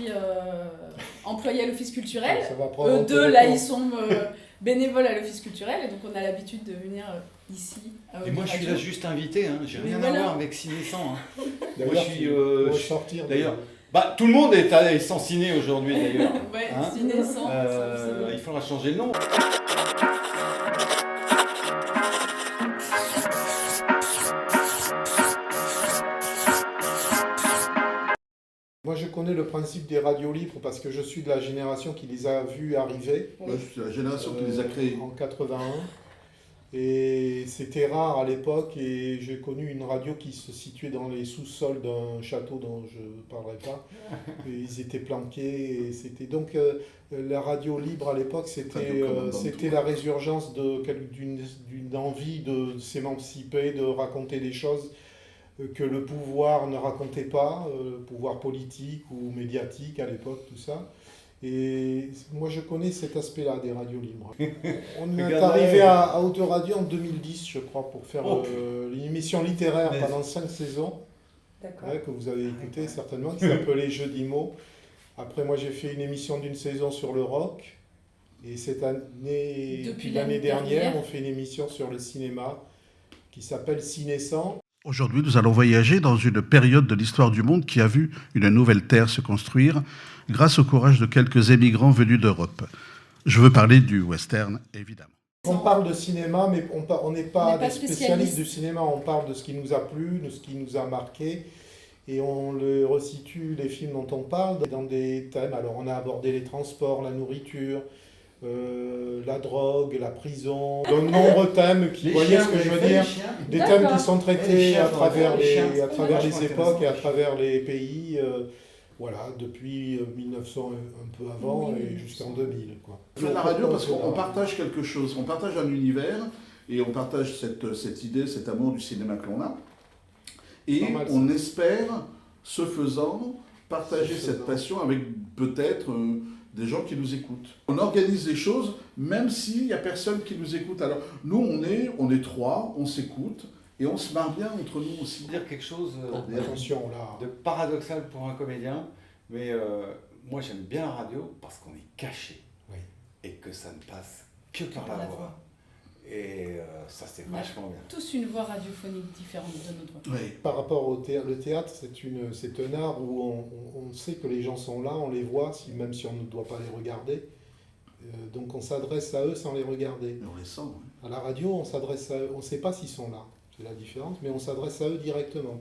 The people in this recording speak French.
suis employée à l'Office culturel. Ça va prendre un peu Deux, de là, temps. ils sont bénévoles à l'Office culturel. Et donc, on a l'habitude de venir ici. Et moi, je suis là juste invité, hein. J'ai Mais rien voilà. à voir avec Ciné 100. Hein. D'ailleurs, Moi, je suis, pour je- sortir. d'ailleurs, Bah, tout le monde est sans ciné aujourd'hui, d'ailleurs. Ouais, Hein Ciné 100. Il faudra changer le nom. Moi, je connais le principe des radios libres parce que je suis de la génération qui les a vus arriver. Moi, je suis la génération qui les a créés. En 81. Et c'était rare à l'époque et j'ai connu une radio qui se situait dans les sous-sols d'un château dont je ne parlerai pas. Et ils étaient planqués et c'était donc la radio libre à l'époque, c'était la résurgence d'une envie de s'émanciper, de raconter des choses que le pouvoir ne racontait pas, le pouvoir politique ou médiatique à l'époque, tout ça. Et moi, je connais cet aspect-là des radios libres. On est arrivé à Autoradio en 2010, je crois, pour faire une émission littéraire pendant 5 saisons, que vous avez écouté certainement, qui s'appelait Jeudi mots. Après, moi, j'ai fait une émission d'une saison sur le rock. Et cette année, depuis l'année dernière, on fait une émission sur le cinéma qui s'appelle Ciné 100. Aujourd'hui, nous allons voyager dans une période de l'histoire du monde qui a vu une nouvelle terre se construire grâce au courage de quelques émigrants venus d'Europe. Je veux parler du western, évidemment. On parle de cinéma, mais on n'est pas des spécialistes du cinéma. On parle de ce qui nous a plu, de ce qui nous a marqué. Et on le resitue, les films dont on parle, dans des thèmes. Alors, on a abordé les transports, la nourriture, la drogue, la prison, de nombreux thèmes qui, vous voyez ce que je veux dire, des thèmes qui sont traités à travers les époques et à travers les pays, voilà, depuis 1900, un peu avant et jusqu'en 2000. Quoi. On fait de la radio parce qu'on partage quelque chose, on partage un univers et on partage cette idée, cet amour du cinéma que l'on a. Et on espère, ce faisant, partager cette passion avec peut-être des gens qui nous écoutent. On organise des choses même s'il n'y a personne qui nous écoute. Alors nous, on est trois, on s'écoute et on se marre bien entre nous aussi. Dire quelque chose attention, là. de paradoxal pour un comédien, mais moi j'aime bien la radio parce qu'on est caché et que ça ne passe que par la voix. Et ça c'est vachement bien. Tous une voix radiophonique différente de notre voix. Oui. Par rapport au théâtre, le théâtre, c'est un art où on sait que les gens sont là, on les voit, même si on ne doit pas les regarder. Donc on s'adresse à eux sans les regarder. Et on les sent. Oui. À la radio, on s'adresse à eux, on ne sait pas s'ils sont là, c'est la différence, mais on s'adresse à eux directement.